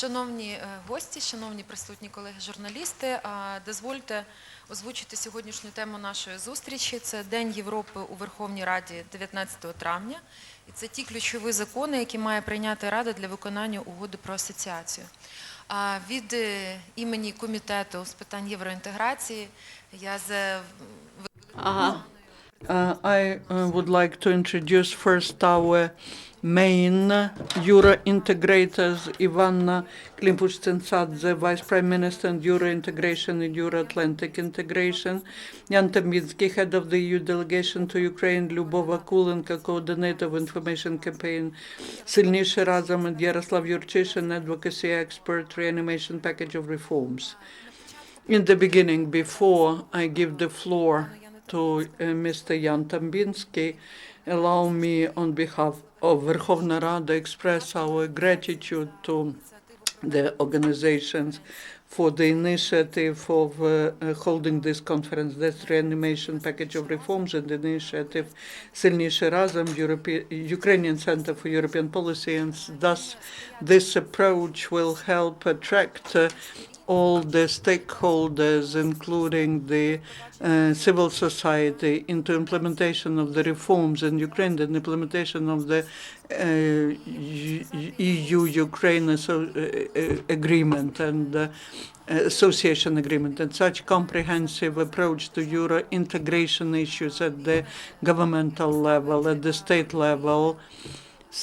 Шановні гості, шановні присутні колеги-журналісти, дозвольте озвучити сьогоднішню тему нашої зустрічі. Це День Європи у Верховній Раді 19 травня. І це ті ключові закони, які має прийняти Рада для виконання угоди про асоціацію. Від імені Комітету з питань євроінтеграції я I would like to introduce first our main Eurointegrators, Ivanna, Klympush-Tsintsadze, Vice Prime Minister and Eurointegration and Eugoatlantic integration, Tombinski, Head of the EU Delegation to Ukraine, Liubov Akulenko, Coordinator of Information Campaign, Sylnishi Rasom and Yaroslav Yurchushyn, Advocacy Expert, Reanimational Package of Reforms. In the beginning, before I give the floor to Mr. Tombinski, allow me on behalf of Verkhovna Rada express our gratitude to the organizations for the initiative of holding this conference. That's Reanimational Package of Reforms and the initiative Sylnishi Rasom, Ukrainian Center for European Policy, and thus this approach will help attract all the stakeholders, including the civil society, into implementation of the reforms in Ukraine and implementation of the EU-Ukraine agreement and association agreement. And such comprehensive approach to Euro integration issues at the governmental level, at the state level,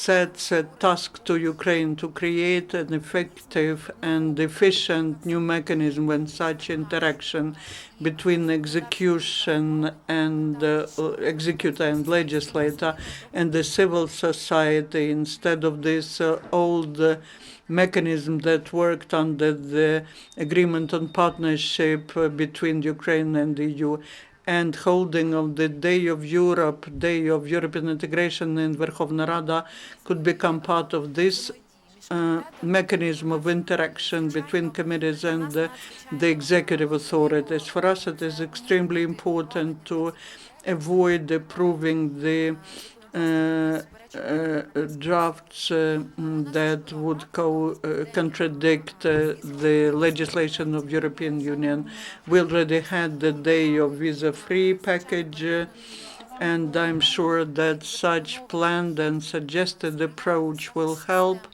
sets a task to Ukraine to create an effective and efficient new mechanism when such interaction between execution and executor and legislator and the civil society, instead of this old mechanism that worked under the agreement on partnership between Ukraine and the EU, and holding of the Day of Europe, Day of European Integration in Verkhovna Rada could become part of this mechanism of interaction between committees and the executive authorities. For us, it is extremely important to avoid approving the drafts that would contradict the legislation of European Union. We already had the day of visa-free package, and I'm sure that such planned and suggested approach will help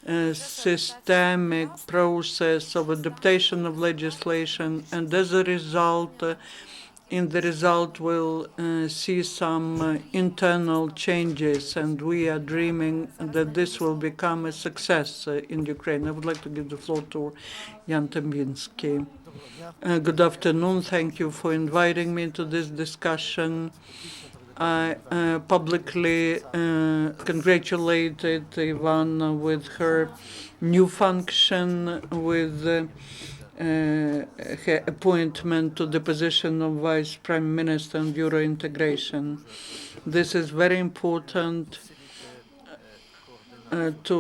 a systemic process of adaptation of legislation, and as a result, in the result, we'll see some internal changes, and we are dreaming that this will become a success in Ukraine. I would like to give the floor to Tombinski. Good afternoon. Thank you for inviting me to this discussion. I publicly congratulated Ivanna with her new function, with her appointment to the position of Vice Prime Minister and Eurointegration. This is very important to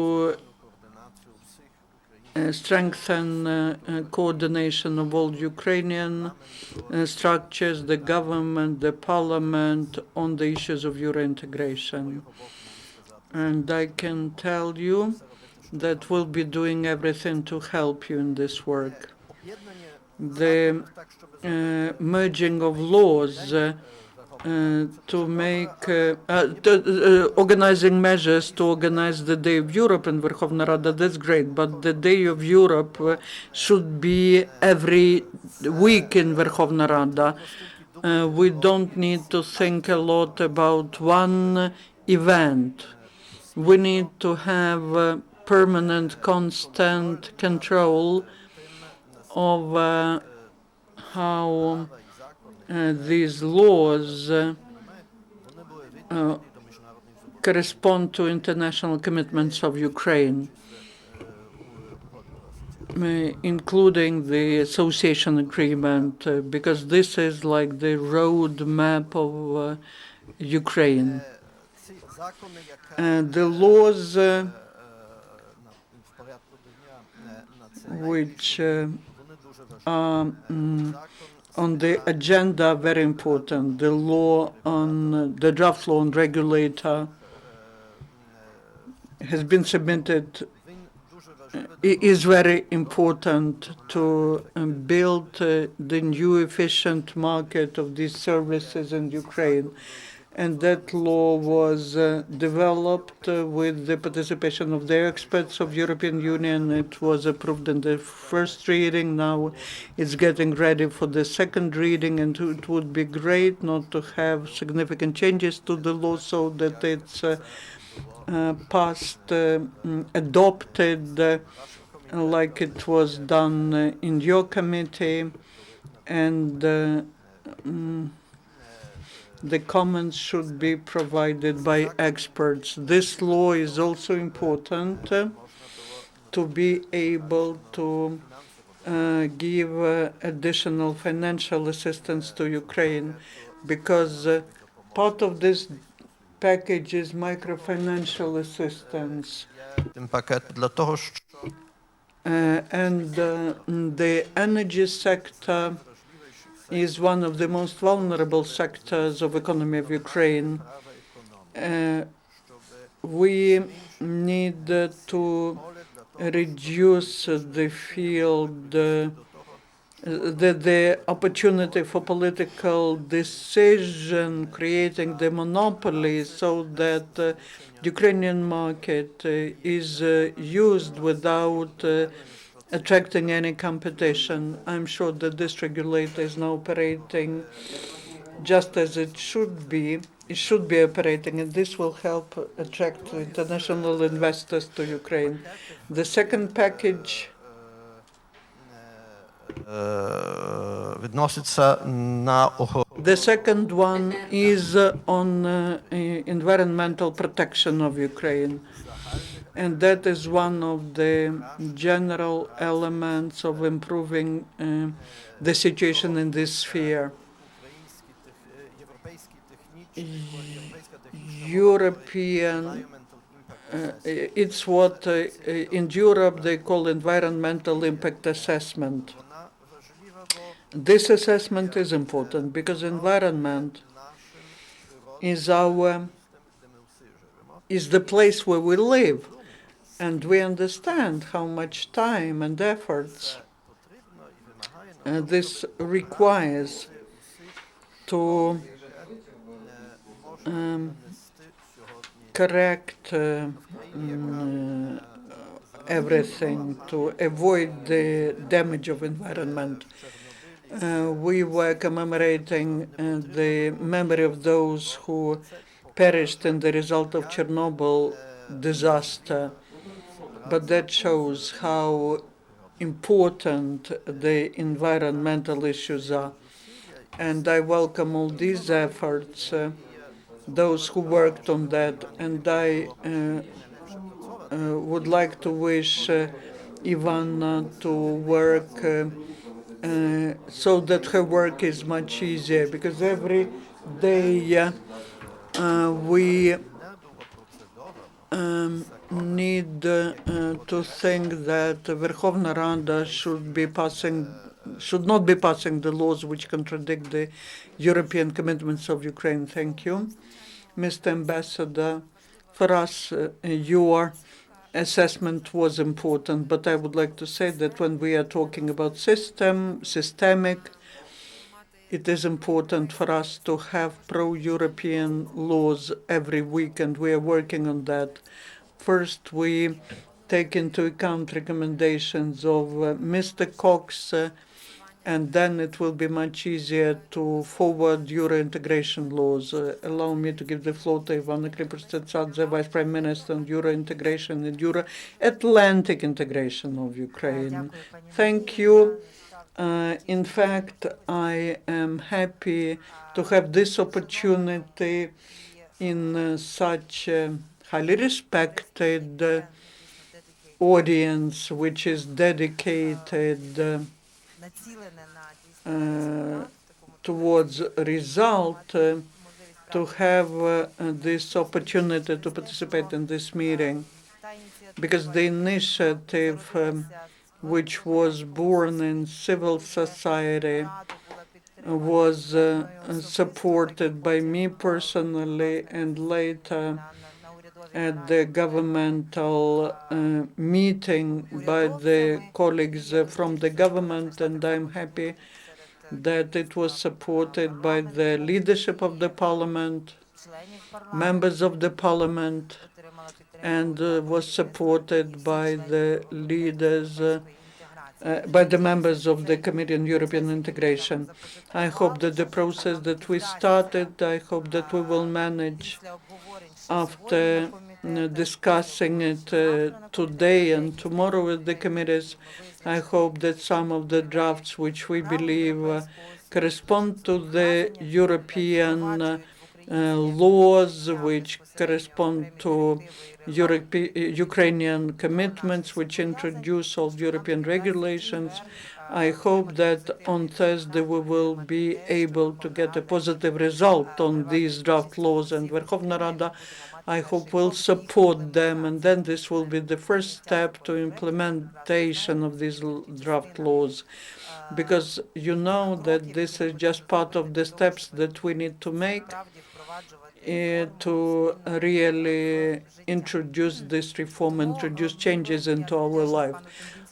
strengthen coordination of all Ukrainian structures, the government, the parliament, on the issues of Eurointegration. And I can tell you that we'll be doing everything to help you in this work. The merging of laws to make organizing measures to organize the Day of Europe in Verkhovna Rada, that's great, but the Day of Europe should be every week in Verkhovna Rada. We don't need to think a lot about one event. We need to have permanent, constant control of how these laws correspond to international commitments of Ukraine, including the association agreement, because this is like the roadmap of Ukraine. The laws which are on the agenda, very important. The law on the draft law on regulator has been submitted it is very important to build the new efficient market of these services in Ukraine. And that law was developed with the participation of the experts of European Union. It was approved in the first reading. Now it's getting ready for the second reading, and it would be great not to have significant changes to the law so that it's passed, adopted, like it was done in your committee, and the comments should be provided by experts. This law is also important to be able to give additional financial assistance to Ukraine, because part of this package is microfinancial assistance. And the energy sector is one of the most vulnerable sectors of economy of Ukraine. We need to reduce the field, the opportunity for political decision, creating the monopoly, so that the Ukrainian market is used without attracting any competition. I'm sure that this regulator is now operating just as it should be. It should be operating, and this will help attract international investors to Ukraine. The second package the second one is on environmental protection of Ukraine. And that is one of the general elements of improving the situation in this sphere. European, it's what in Europe they call environmental impact assessment. This assessment is important because environment is the place where we live. And we understand how much time and efforts this requires to correct everything, to avoid the damage of environment. We were commemorating the memory of those who perished in the result of Chernobyl disaster. But that shows how important the environmental issues are. And I welcome all these efforts, those who worked on that. And I would like to wish Ivanna to work so that her work is much easier, because every day we need to think that the Verkhovna Rada should not be passing the laws which contradict the European commitments of Ukraine. Thank you. Mr. Ambassador, for us, your assessment was important, but I would like to say that when we are talking about systemic, it is important for us to have pro-European laws every week, and we are working on that. First, we take into account recommendations of Mr. Cox, and then it will be much easier to forward Eurointegration laws. Allow me to give the floor to Ivanna Klympush-Tsintsadze, Vice Prime Minister on Eurointegration and Eugoatlantic integration of Ukraine. Thank you. In fact, I am happy to have this opportunity in such a highly respected audience, which is dedicated towards result, to have this opportunity to participate in this meeting, because the initiative which was born in civil society was supported by me personally, and later at the governmental meeting by the colleagues from the government, and I'm happy that it was supported by the leadership of the parliament, members of the parliament, and was supported by the leaders, by the members of the Committee on European Integration. I hope that the process that we started, I hope that we will manage, after discussing it today and tomorrow with the committees, I hope that some of the drafts which we believe correspond to the European laws, which correspond to Ukrainian commitments, which introduce all European regulations. I hope that on Thursday we will be able to get a positive result on these draft laws, and Verkhovna Rada, I hope, will support them, and then this will be the first step to implementation of these draft laws. Because you know that this is just part of the steps that we need to make to really introduce this reform, introduce changes into our life.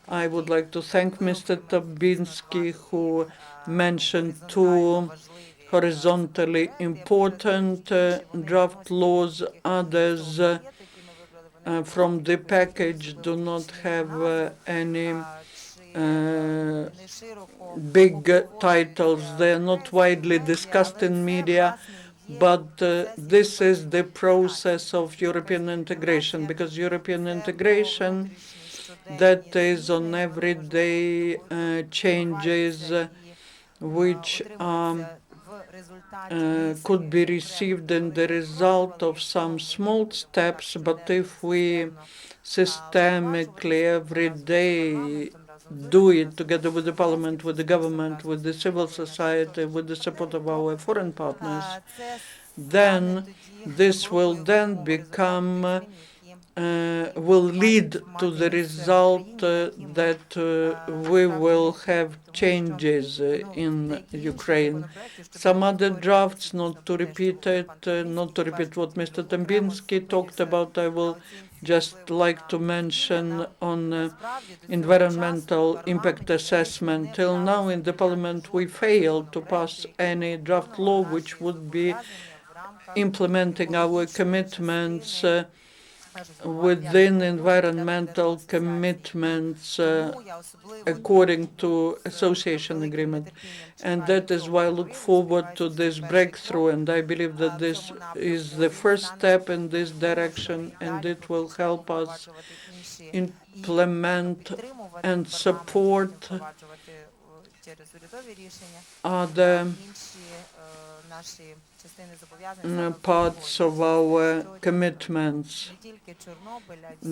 I would like to thank Mr. Tombinski, who mentioned two horizontally important draft laws. Others from the package do not have any big titles. They are not widely discussed in media, but this is the process of European integration, because European integration, that is on everyday changes which could be received in the result of some small steps, but if we systemically every day do it together with the parliament, with the government, with the civil society, with the support of our foreign partners, then this will then become will lead to the result that we will have changes in Ukraine. Some other drafts, not to repeat what Mr. Tombinski talked about, I will just like to mention on environmental impact assessment. Till now in the parliament we failed to pass any draft law which would be implementing our commitments within environmental commitments according to association agreement. And that is why I look forward to this breakthrough, and I believe that this is the first step in this direction, and it will help us implement and support other parts of our commitments,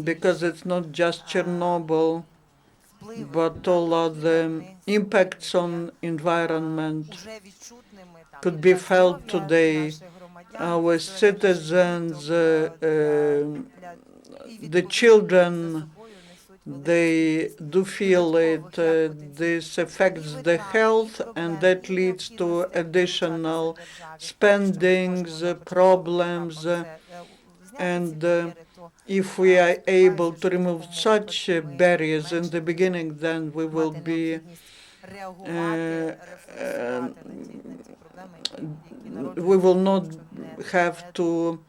because it's not just Chernobyl, but all other impacts on environment could be felt today. Our citizens, the children, they do feel it. This affects the health, and that leads to additional spendings, problems, and if we are able to remove such barriers in the beginning, then we will be we will not have to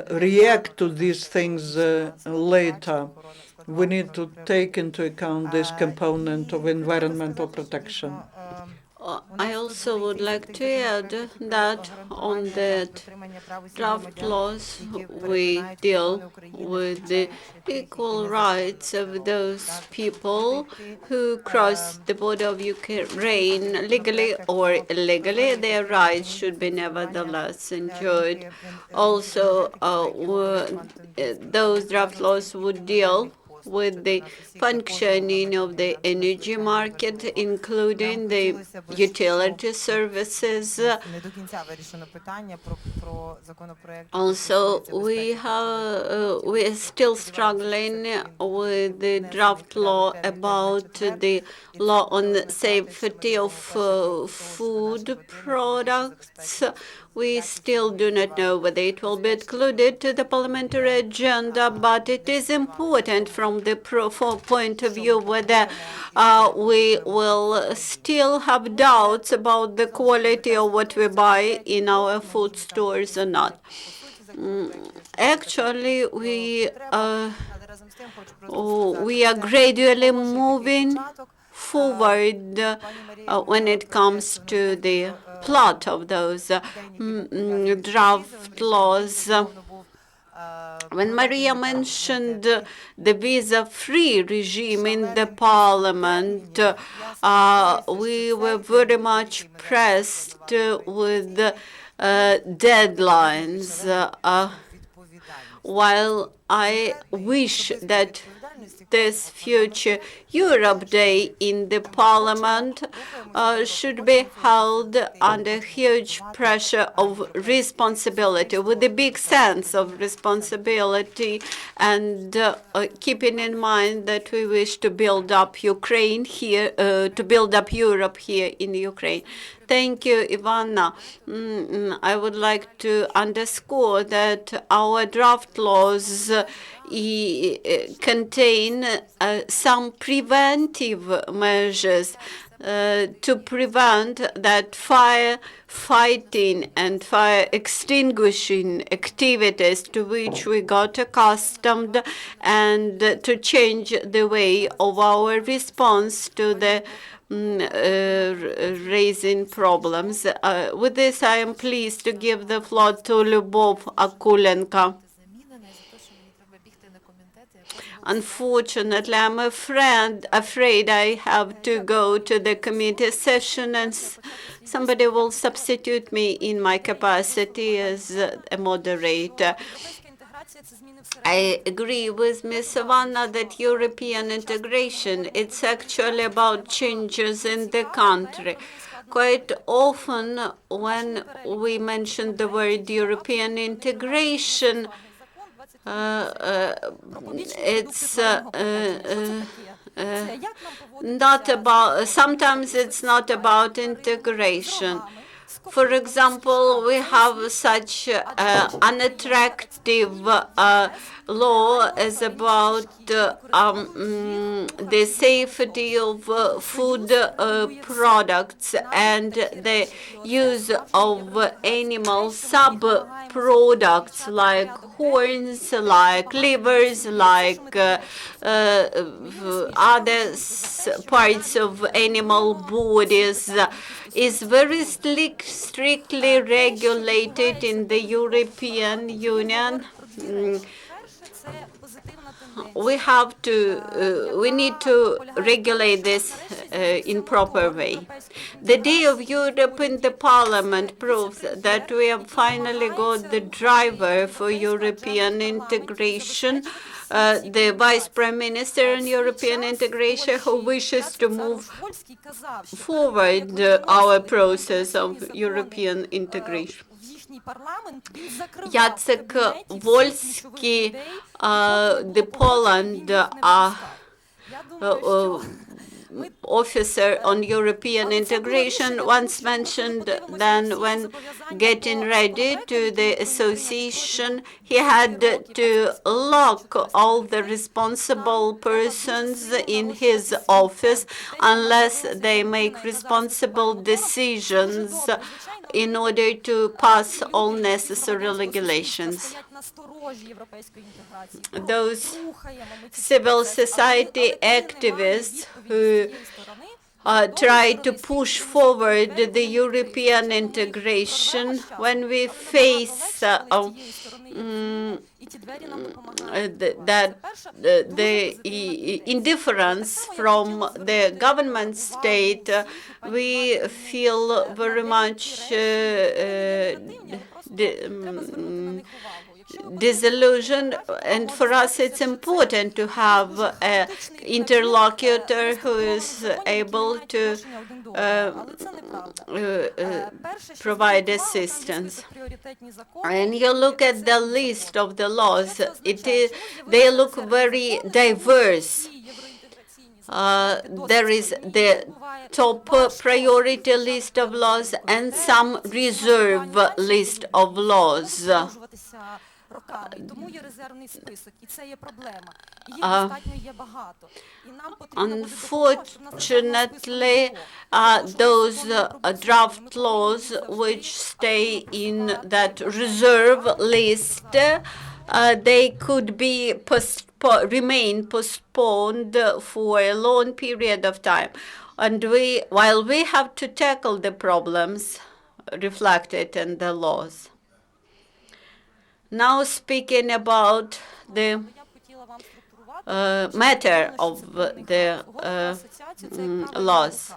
react to these things later. We need to take into account this component of environmental protection. I also would like to add that on that draft laws we deal with the equal rights of those people who cross the border of Ukraine legally or illegally. Their rights should be nevertheless enjoyed. Also, those draft laws would deal with the functioning of the energy market, including the utility services. Also, we are still struggling with the draft law about the law on safety of food products. We still do not know whether it will be included to the parliamentary agenda, but it is important from the point of view whether we will still have doubts about the quality of what we buy in our food stores or not. Actually, we are gradually moving forward when it comes to the plot of those draft laws. When Maria mentioned the visa-free regime in the parliament, we were very much pressed with deadlines. While I wish that this future Europe Day in the Parliament should be held under huge pressure of responsibility, with a big sense of responsibility, and keeping in mind that we wish to build up Ukraine here, to build up Europe here in Ukraine. Thank you, Ivanna. I would like to underscore that our draft laws contain some preventive measures to prevent that fire fighting and fire extinguishing activities to which we got accustomed, and to change the way of our response to the raising problems. With this, I am pleased to give the floor to Liubov Akulenko. Unfortunately, I'm afraid I have to go to the committee session, and somebody will substitute me in my capacity as a moderator. I agree with Ms. Ivanna that European integration, it's actually about changes in the country. Quite often, when we mention the word European integration, it's not about, sometimes it's not about integration. For example, we have such unattractive law as about the safety of food products and the use of animal sub-products like horns, like livers, like other parts of animal bodies is very strictly regulated in the European Union. We need to regulate this in proper way. The Day of Europe in the Parliament proves that we have finally got the driver for European integration, the Vice Prime Minister on European integration, who wishes to move forward our process of European integration. Jacek Wolski, the Poland officer on European integration, once mentioned that when getting ready to the association, he had to lock all the responsible persons in his office unless they make responsible decisions in order to pass all necessary regulations. Those civil society activists who try to push forward the European integration, when we face the indifference from the government state, we feel very much disillusioned, and for us it's important to have an interlocutor who is able to provide assistance. And you look at the list of the laws, they look very diverse. there is the top priority list of laws and some reserve list of laws. Unfortunately, those draft laws which stay in that reserve list, they could be remain postponed for a long period of time. And while we have to tackle the problems reflected in the laws. Now speaking about the matter of the laws.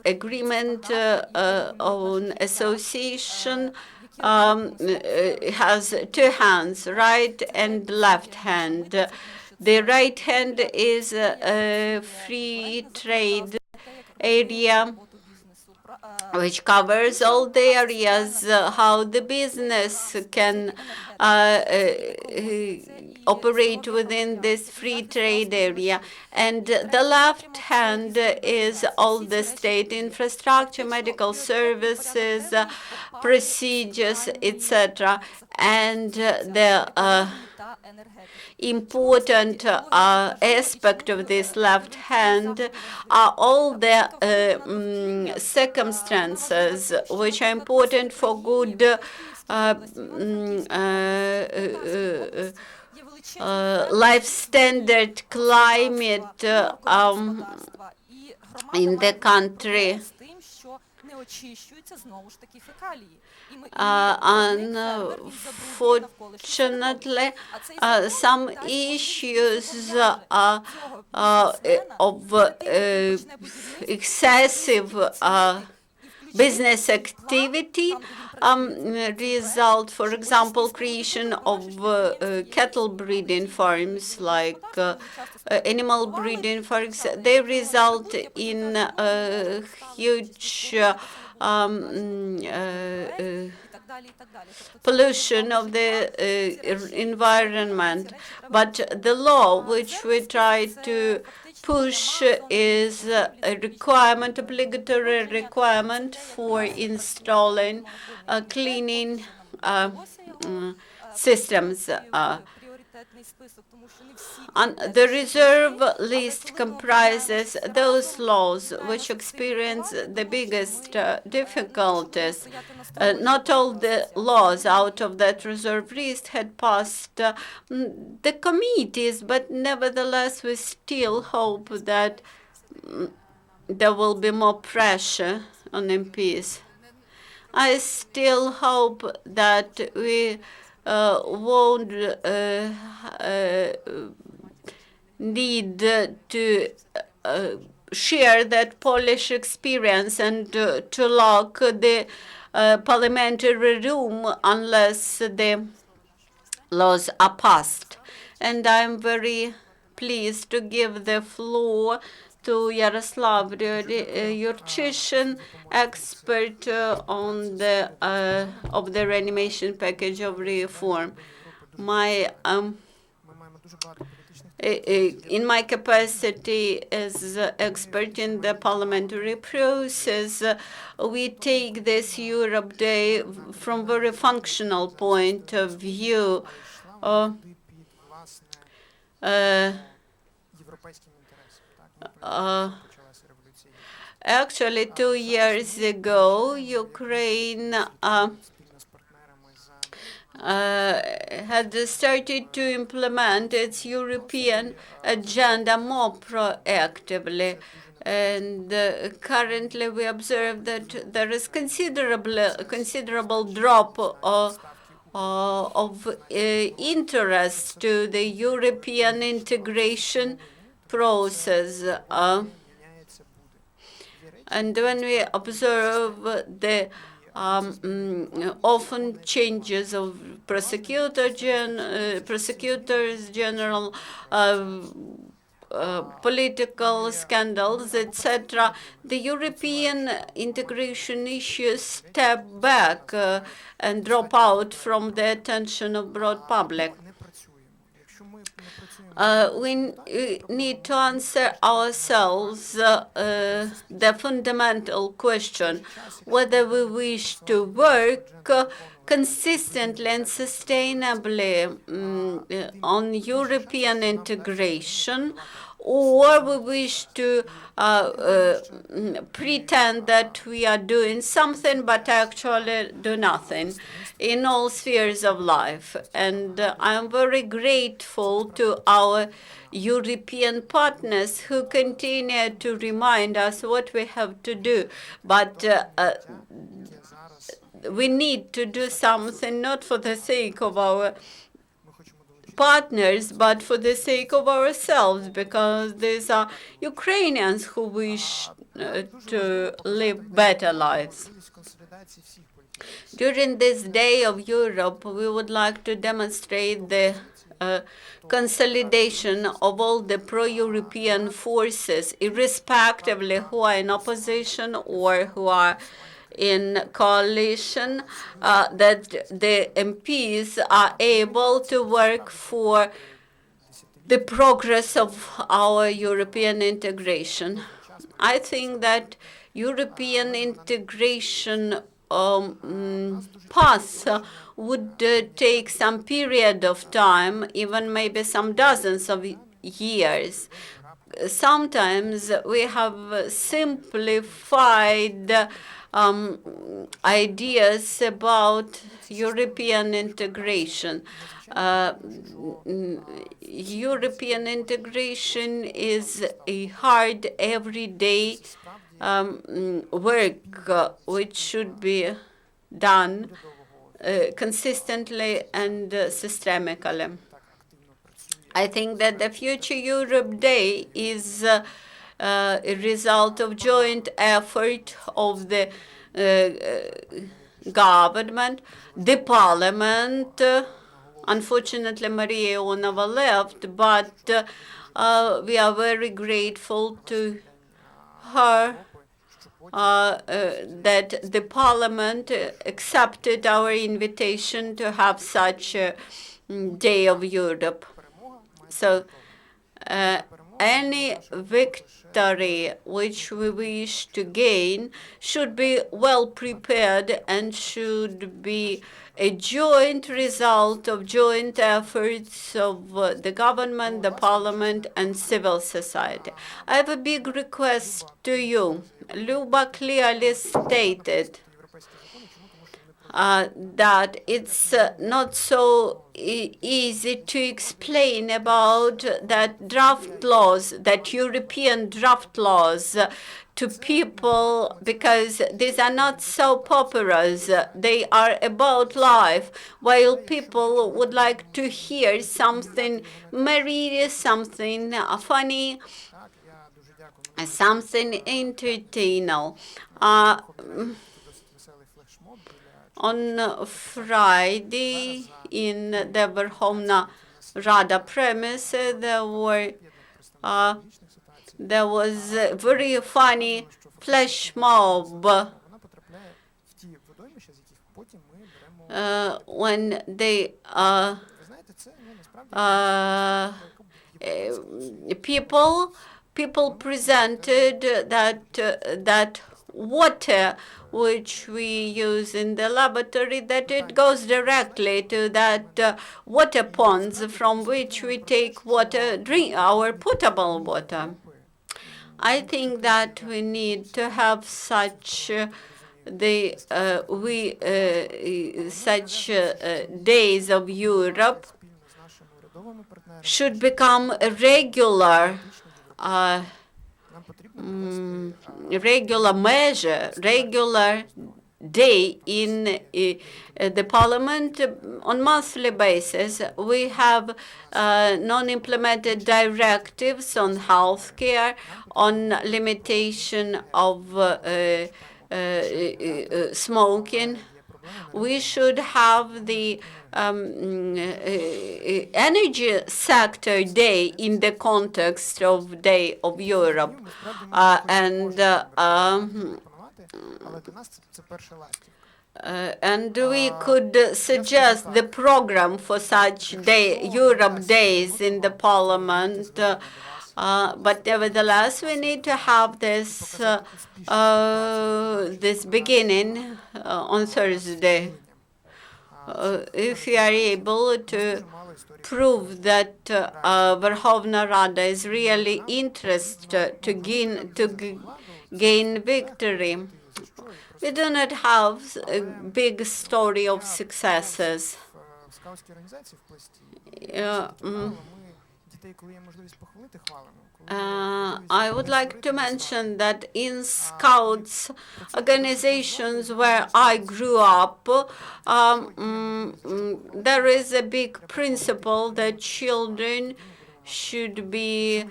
Agreement on association has two hands, right and left hand. The right hand is a free trade area which covers all the areas how the business can operate within this free trade area. And the left hand is all the state infrastructure, medical services, procedures, etc. And the important aspect of this left hand are all the circumstances which are important for good life standard, climate in the country. Unfortunately, some issues of excessive business activity result, for example, creation of cattle breeding farms, like animal breeding, for example. They result in huge pollution of the environment. But the law which we try to push is a requirement, obligatory requirement for installing cleaning systems. And the reserve list comprises those laws which experience the biggest difficulties. Not all the laws out of that reserve list had passed the committees, but nevertheless we still hope that there will be more pressure on MPs. I still hope that we won't need to share that Polish experience and to lock the parliamentary room unless the laws are passed. And I'm very pleased to give the floor to Yaroslav Yurchushyn, expert on the of the Reanimational Package of Reform. In my capacity as expert in the parliamentary process, we take this Europe Day from a very functional point of view. Actually, 2 years ago, Ukraine had started to implement its European agenda more proactively. And currently, we observe that there is considerable drop of interest to the European integration process. And when we observe the often changes of prosecutors general, political scandals, etc., the European integration issues step back and drop out from the attention of broad public. we need to answer ourselves the fundamental question whether we wish to work consistently and sustainably on European integration, or we wish to pretend that we are doing something but actually do nothing in all spheres of life. And I'm very grateful to our European partners who continue to remind us what we have to do. But we need to do something not for the sake of our partners, but for the sake of ourselves, because these are Ukrainians who wish to live better lives. During this Day of Europe, we would like to demonstrate the consolidation of all the pro-European forces, irrespectively who are in opposition or who are in coalition, that the MPs are able to work for the progress of our European integration. I think that European integration path would take some period of time, even maybe some dozens of years. Sometimes we have simplified ideas about European integration. European integration is a hard, everyday work which should be done consistently and systemically. I think that the Future Europe Day is a result of joint effort of the government, the parliament. Unfortunately, Maria Ionova left, but we are very grateful to her that the parliament accepted our invitation to have such a Day of Europe. So any victory which we wish to gain should be well prepared and should be a joint result of joint efforts of the government, the parliament, and civil society. I have a big request to you. Luba clearly stated that it's not so easy to explain about that draft laws, that European draft laws to people, because these are not so popular. They are about life, while people would like to hear something merry, something funny, something entertaining. On Friday, in the Verkhovna Rada premise, there was a very funny flash mob when they people presented that water which we use in the laboratory, that it goes directly to that water ponds from which we take water, drink our potable water. I think that we need to have such days of Europe should become a regular measure, regular day in the parliament on monthly basis. We have non-implemented directives on healthcare, on limitation of smoking. We should have the energy sector day in the context of Day of Europe. and we could suggest the program for such Europe days in the Parliament. But nevertheless, we need to have this this beginning on Thursday. If we are able to prove that Verkhovna Rada is really interested to gain victory. We do not have a big story of successes. I would like to mention that in Scouts organizations where I grew up, there is a big principle that children should be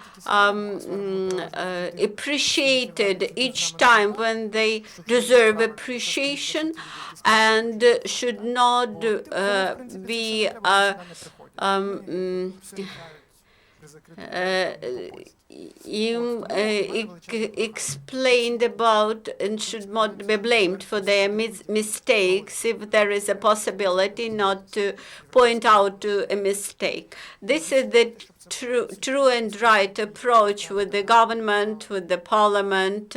appreciated each time when they deserve appreciation, and should not be explained about and should not be blamed for their mistakes if there is a possibility not to point out to a mistake. This is the true and right approach with the government, with the parliament,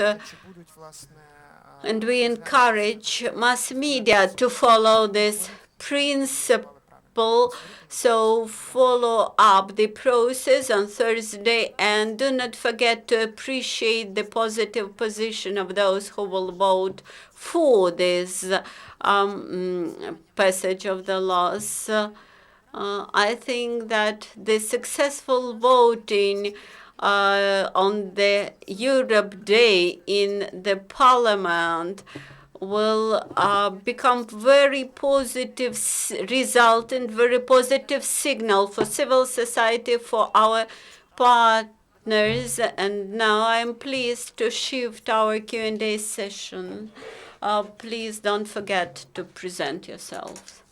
and we encourage mass media to follow this principle. So follow up the process on Thursday, and do not forget to appreciate the positive position of those who will vote for this passage of the laws. I think that the successful voting on the Europe Day in the Parliament will become very positive result and very positive signal for civil society, for our partners. And now I'm pleased to shift our Q&A session. Please don't forget to present yourselves.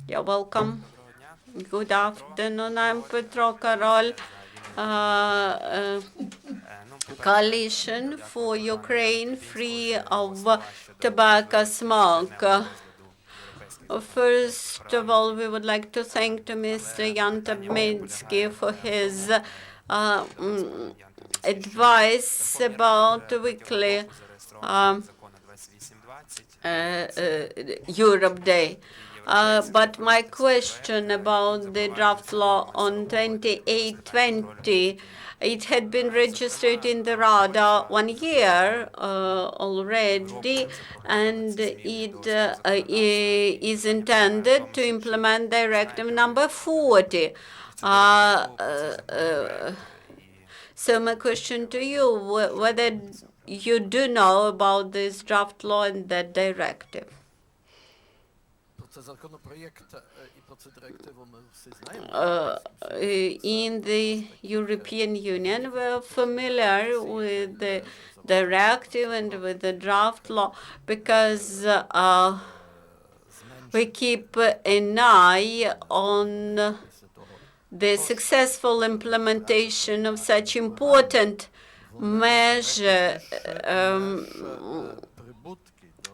You're welcome. Good afternoon. I'm Petro Karol, Coalition for Ukraine free of tobacco smoke. First of all, we would like to thank to Mr. Jan Tombinski for his advice about the weekly Europe Day. But my question about the draft law on 2820, it had been registered in the Rada 1 year already, and it is intended to implement Directive number 40. So my question to you, whether you do know about this draft law and that directive? In the European Union, we're familiar with the directive and with the draft law because we keep an eye on the successful implementation of such important measure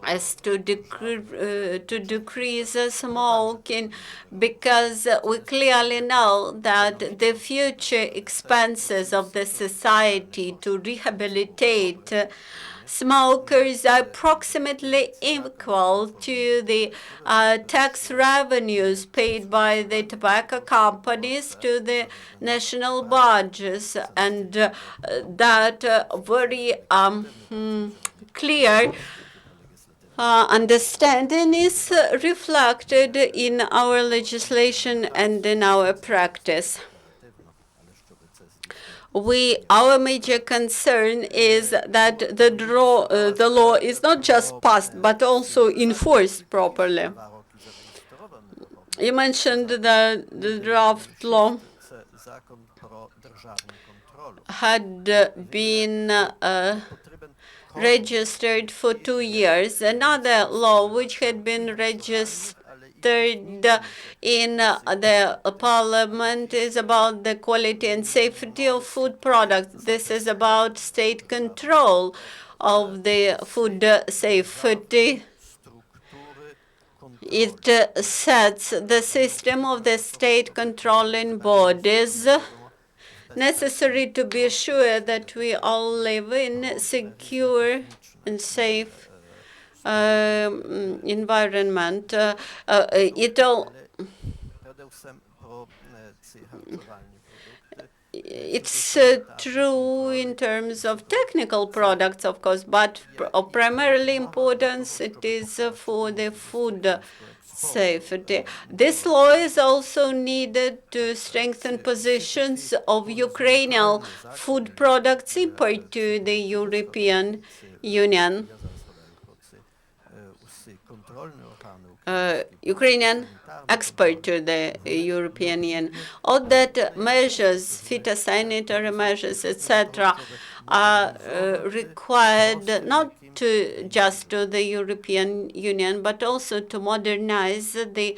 as to decrease smoking, because we clearly know that the future expenses of the society to rehabilitate smokers are approximately equal to the tax revenues paid by the tobacco companies to the national budgets, and that very clear understanding is reflected in our legislation and in our practice. Our major concern is that the law is not just passed, but also enforced properly. You mentioned that the draft law had been registered for 2 years. Another law which had been registered in the Parliament is about the quality and safety of food products. This is about state control of the food safety. It sets the system of the state controlling bodies necessary to be sure that we all live in secure and safe environment. It all It's true in terms of technical products, of course, but of primarily importance it is for the food safety. This law is also needed to strengthen positions of Ukrainian food products import to the European Union. Ukrainian export to the European Union. All that measures, phytosanitary measures, etc., are required not to just to the European Union, but also to modernize the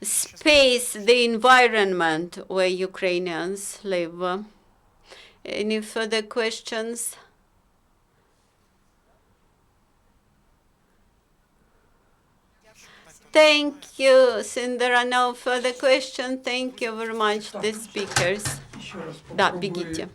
space, the environment where Ukrainians live. Any further questions? Thank you. Since there are no further questions, thank you very much, the speakers. Да, бегите.